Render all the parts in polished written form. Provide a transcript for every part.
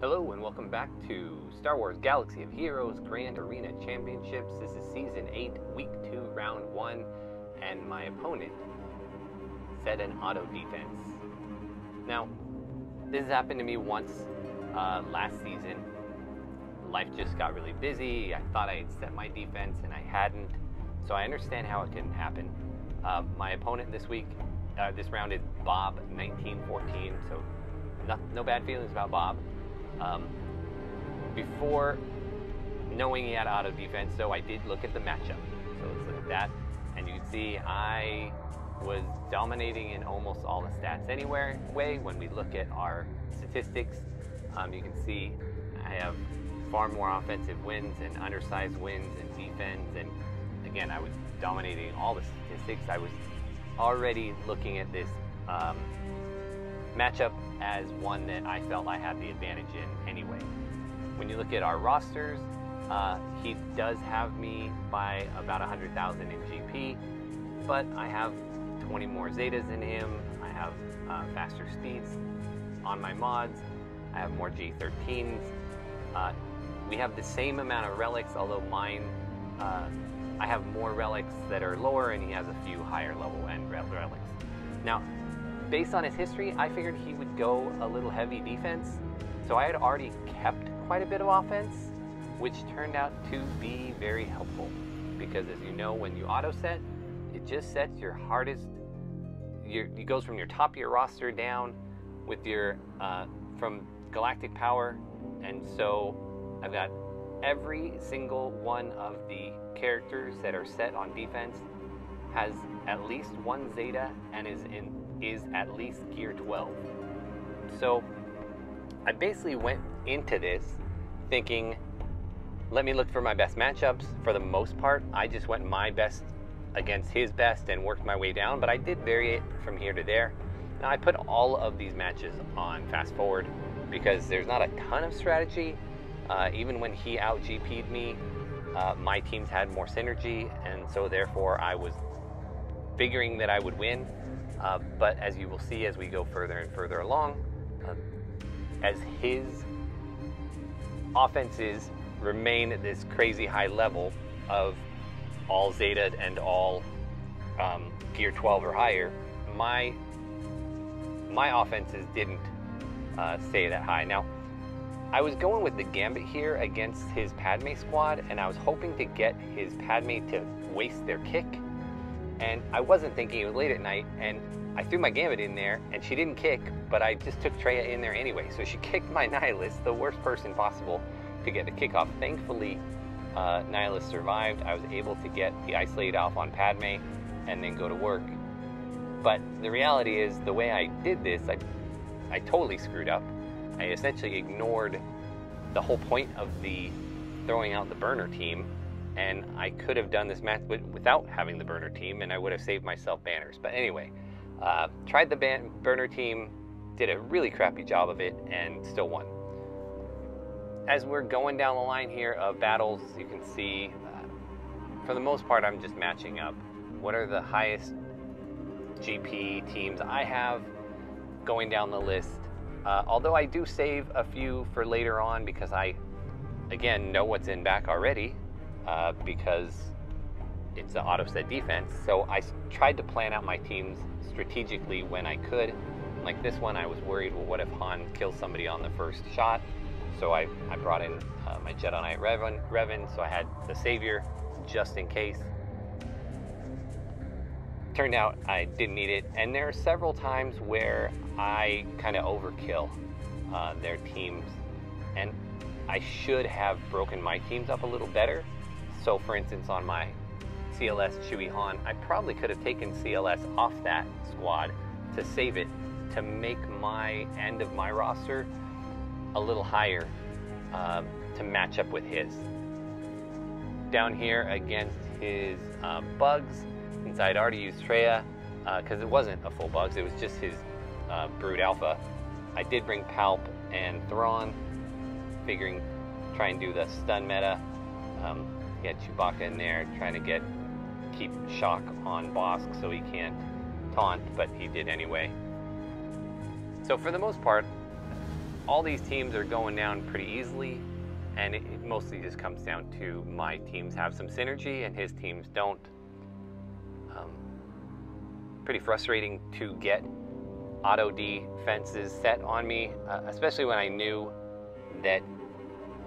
Hello and welcome back to Star Wars Galaxy of Heroes Grand Arena Championships. This is Season 8, Week 2, Round 1, and my opponent set an auto defense. Now, this has happened to me once last season. Life just got really busy. I thought I had set my defense and I hadn't, so I understand how it can happen. My opponent this round is Bob 1914, so no bad feelings about Bob. Before knowing he had auto defense, though, I did look at the matchup. So let's look at that, and you can see I was dominating in almost all the stats anyway. When we look at our statistics, you can see I have far more offensive wins and undersized wins and defense, and again, I was dominating all the statistics. I was already looking at this matchup as one that I felt I had the advantage in anyway. When you look at our rosters, he does have me by about 100,000 in GP, but I have 20 more Zetas than him. I have faster speeds on my mods. I have more G13s. We have the same amount of relics, although mine, I have more relics that are lower and he has a few higher level end relics. Now, based on his history, I figured he would go a little heavy defense, so I had already kept quite a bit of offense, which turned out to be very helpful, because as you know, when you auto set, it just sets your hardest, it goes from your top of your roster down with your, from galactic power, and so I've got every single one of the characters that are set on defense has at least one Zeta and is at least gear 12. So I basically went into this thinking, let me look for my best matchups. For the most part, I just went my best against his best and worked my way down, but I did vary it from here to there. Now I put all of these matches on fast forward because there's not a ton of strategy. Even when he out GP'd me, my teams had more synergy, and so therefore I was figuring that I would win. But as you will see as we go further and further along, as his offenses remain at this crazy high level of all Zeta and all gear 12 or higher, my offenses didn't stay that high. Now, I was going with the Gambit here against his Padme squad, and I was hoping to get his Padme to waste their kick. And I wasn't thinking, it was late at night, and I threw my Gambit in there, and she didn't kick, but I just took Traya in there anyway. So she kicked my Nihilist, the worst person possible to get the kickoff. Thankfully, Nihilist survived. I was able to get the Isolated off on Padme and then go to work. But the reality is, the way I did this, I totally screwed up. I essentially ignored the whole point of the throwing out the burner team, and I could have done this match without having the burner team, and I would have saved myself banners. But anyway, tried the burner team, did a really crappy job of it, and still won. As we're going down the line here of battles, you can see, for the most part, I'm just matching up. What are the highest GP teams I have going down the list? Although I do save a few for later on because I, again, know what's in back already. Because it's an auto set defense, so I tried to plan out my teams strategically when I could. Like this one, I was worried, well, what if Han kills somebody on the first shot? So I brought in my Jedi Knight Revan, so I had the Savior just in case. Turned out I didn't need it, and there are several times where I kind of overkill their teams, and I should have broken my teams up a little better. So for instance, on my CLS Chewie Han, I probably could have taken CLS off that squad to save it, to make my end of my roster a little higher to match up with his. Down here against his bugs, since I'd already used Traya, because it wasn't a full bugs, it was just his Brood Alpha, I did bring Palp and Thrawn, figuring try and do the stun meta. He had Chewbacca in there trying to keep shock on Bosk so he can't taunt, but he did anyway. So for the most part, all these teams are going down pretty easily, and it mostly just comes down to my teams have some synergy and his teams don't. Pretty frustrating to get auto defenses set on me, especially when I knew that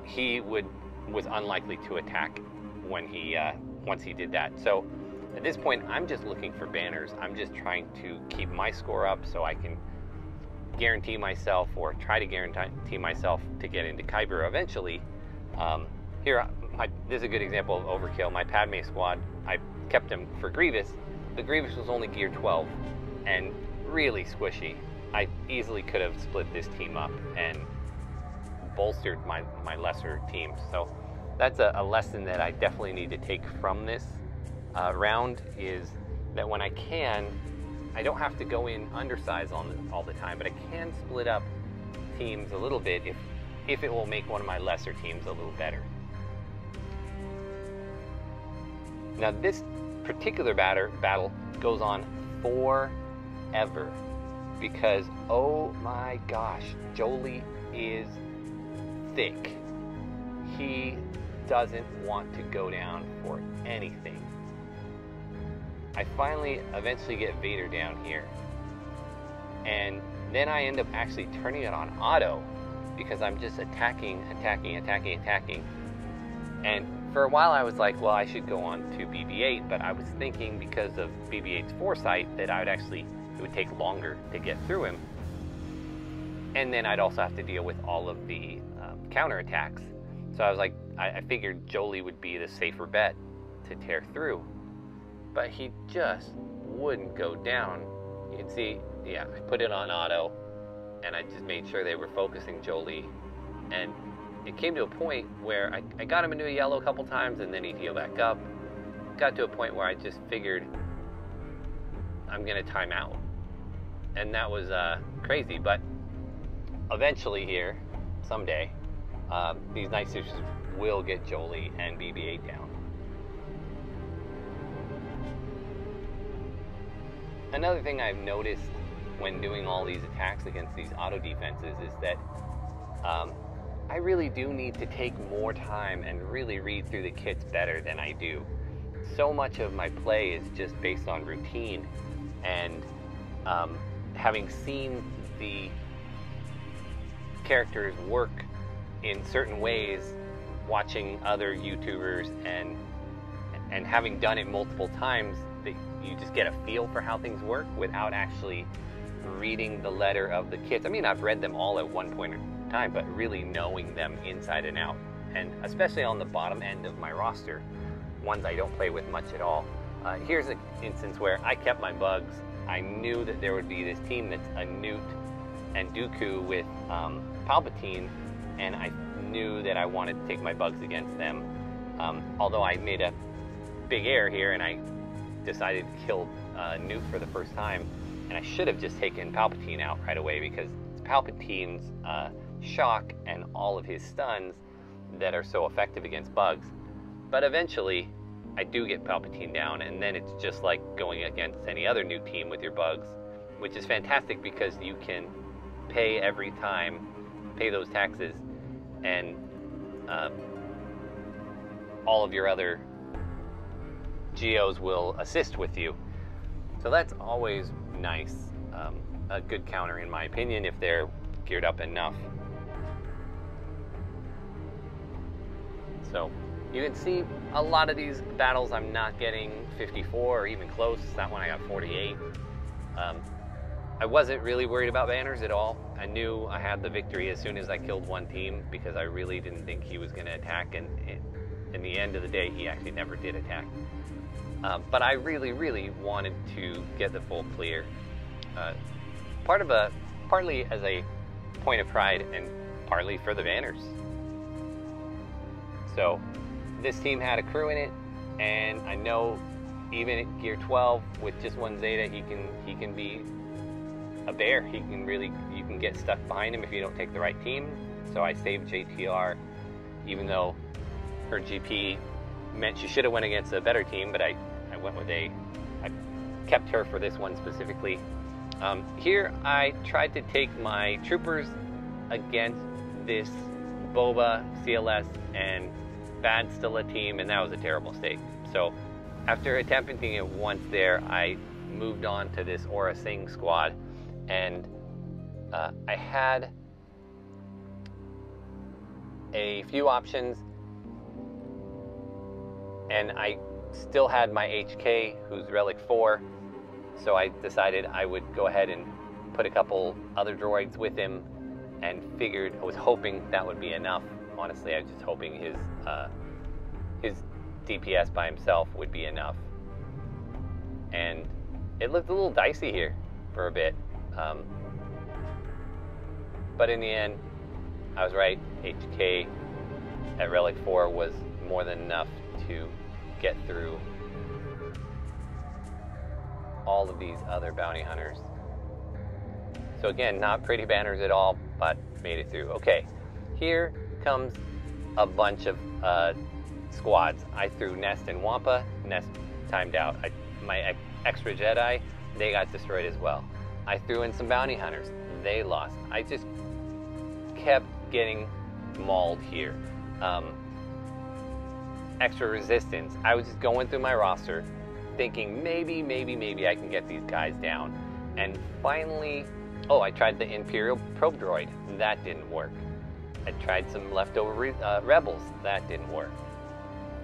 he was unlikely to attack when he once he did that. So at this point, I'm just looking for banners. I'm just trying to keep my score up so I can guarantee myself, or try to guarantee myself, to get into Kyber eventually. Here, this is a good example of overkill. My Padme squad, I kept him for Grievous. The Grievous was only gear 12 and really squishy. I easily could have split this team up and bolstered my lesser teams. So that's a lesson that I definitely need to take from this round, is that when I can, I don't have to go in undersized all the time, but I can split up teams a little bit if it will make one of my lesser teams a little better. Now this particular battle goes on forever because, oh my gosh, Jolie is thick. He doesn't want to go down for anything. I eventually get Vader down here, and then I end up actually turning it on auto because I'm just attacking. And for a while I was like, well, I should go on to BB-8, but I was thinking because of BB-8's foresight that it would take longer to get through him. And then I'd also have to deal with all of the counterattacks. So I was like, I figured Jolie would be the safer bet to tear through. But he just wouldn't go down. You can see, yeah, I put it on auto, and I just made sure they were focusing Jolie. And it came to a point where I got him into a yellow a couple times, and then he'd heal back up. Got to a point where I just figured I'm gonna time out. And that was crazy, but eventually here, someday, these Night Sisters will get Jolie and BB-8 down. Another thing I've noticed when doing all these attacks against these auto defenses is that I really do need to take more time and really read through the kits better than I do. So much of my play is just based on routine, and having seen the characters work in certain ways, watching other YouTubers and having done it multiple times, that you just get a feel for how things work without actually reading the letter of the kits. I mean, I've read them all at one point in time, but really knowing them inside and out. And especially on the bottom end of my roster, ones I don't play with much at all. Here's an instance where I kept my bugs. I knew that there would be this team that's a Newt and Dooku with Palpatine, and I knew that I wanted to take my bugs against them. Although I made a big error here, and I decided to kill Newt for the first time, and I should have just taken Palpatine out right away, because it's Palpatine's shock and all of his stuns that are so effective against bugs. But eventually I do get Palpatine down, and then it's just like going against any other new team with your bugs, which is fantastic because you can pay every time, pay those taxes, and all of your other geos will assist with you. So that's always nice. A good counter in my opinion if they're geared up enough. So you can see a lot of these battles I'm not getting 54 or even close. That one I got 48. I wasn't really worried about banners at all. I knew I had the victory as soon as I killed one team because I really didn't think he was going to attack, and in the end of the day he actually never did attack. But I really wanted to get the full clear. Partly as a point of pride and partly for the banners. So this team had a crew in it, and I know even at gear 12 with just one Zeta, he can be a bear. You can get stuck behind him if you don't take the right team. So I saved JTR, even though her GP meant she should have went against a better team, but I went with I kept her for this one specifically. Here I tried to take my troopers against this Boba, CLS, and Bastila team, and that was a terrible mistake. So after attempting it once there, I moved on to this Aura Singh squad, and I had a few options, and I still had my HK, who's Relic 4, so I decided I would go ahead and put a couple other droids with him, and I was hoping that would be enough. Honestly, I was just hoping his DPS by himself would be enough. And it looked a little dicey here for a bit. But in the end, I was right. HK at Relic 4 was more than enough to get through all of these other bounty hunters. So again, not pretty banners at all, but made it through. Okay, here comes a bunch of squads. I threw Nest and Wampa. Nest timed out. My extra Jedi, they got destroyed as well. I threw in some bounty hunters. They lost. I just kept getting mauled here. Extra resistance. I was just going through my roster thinking maybe I can get these guys down. And finally, I tried the Imperial probe droid. That didn't work. I tried some leftover rebels. That didn't work.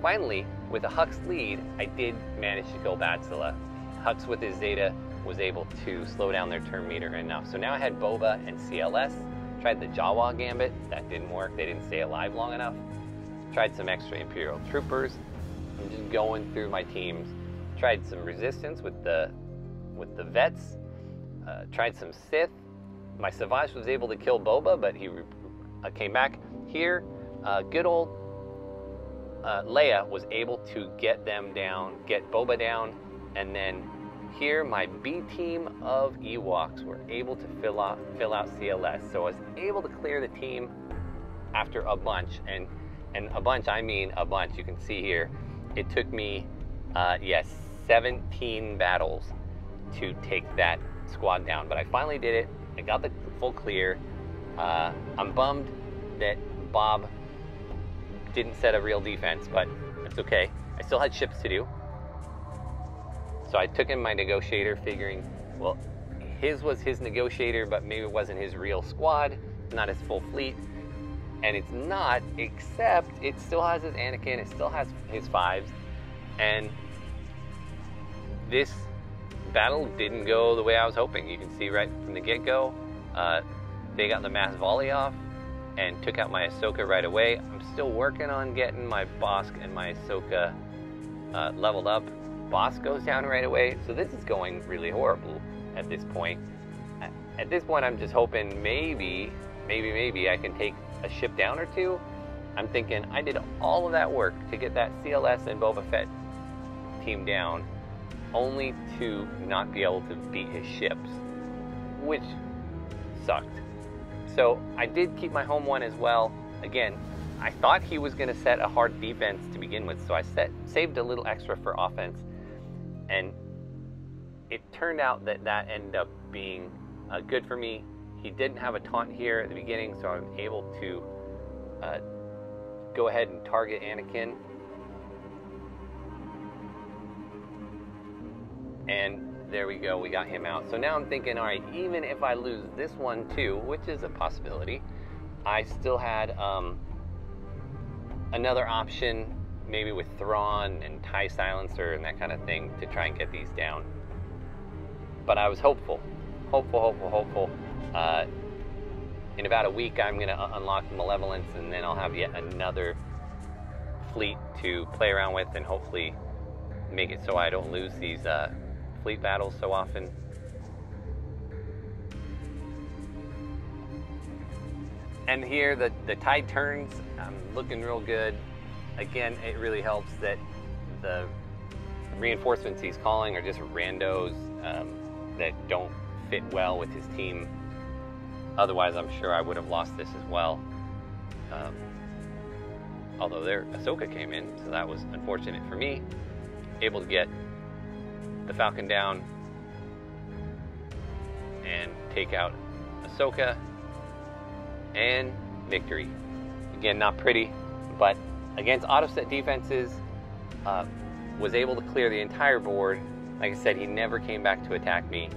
Finally, with a Hux lead, I did manage to kill Bastila. Hux with his Zeta was able to slow down their turn meter enough. So now I had Boba and CLS. Tried the Jawa Gambit. That didn't work. They didn't stay alive long enough. Tried some extra Imperial troopers. I'm just going through my teams. Tried some resistance with the vets. Tried some Sith. My Savage was able to kill Boba, but he came back. Here, good old Leia was able to get them down, get Boba down, and then here my B team of Ewoks were able to fill out CLS. So I was able to clear the team after a bunch, and a bunch, I mean a bunch. You can see here, it took me, 17 battles to take that squad down, but I finally did it. I got the full clear. I'm bummed that Bob didn't set a real defense, but it's okay. I still had ships to do. So I took in my negotiator, figuring, well, his was his negotiator, but maybe it wasn't his real squad, not his full fleet. And it's not, except it still has his Anakin, it still has his fives. And this battle didn't go the way I was hoping. You can see right from the get-go, they got the mass volley off and took out my Ahsoka right away. I'm still working on getting my Bosk and my Ahsoka leveled up. Bosk goes down right away, so this is going really horrible at this point. At this point, I'm just hoping maybe I can take a ship down or two. I'm thinking I did all of that work to get that CLS and Boba Fett team down, only to not be able to beat his ships, which sucked. So I did keep my home one as well. Again, I thought he was going to set a hard defense to begin with, so I saved a little extra for offense, and it turned out that ended up being good for me. He didn't have a taunt here at the beginning, so I'm able to go ahead and target Anakin. And there we go, we got him out. So now I'm thinking, all right, even if I lose this one too, which is a possibility, I still had another option, maybe with Thrawn and TIE Silencer and that kind of thing, to try and get these down. But I was hopeful. In about a week, I'm going to unlock Malevolence, and then I'll have yet another fleet to play around with and hopefully make it so I don't lose these fleet battles so often. And here the tide turns. I'm looking real good. Again, it really helps that the reinforcements he's calling are just randos that don't fit well with his team. Otherwise, I'm sure I would have lost this as well. Although their Ahsoka came in, so that was unfortunate for me. Able to get the Falcon down and take out Ahsoka. and victory. Again, not pretty, but against auto set defenses, was able to clear the entire board. Like I said, he never came back to attack me.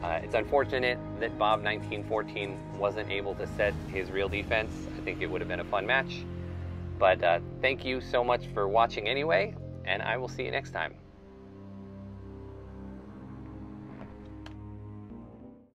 It's unfortunate that Bob 1914 wasn't able to set his real defense. I think it would have been a fun match. But thank you so much for watching anyway, and I will see you next time.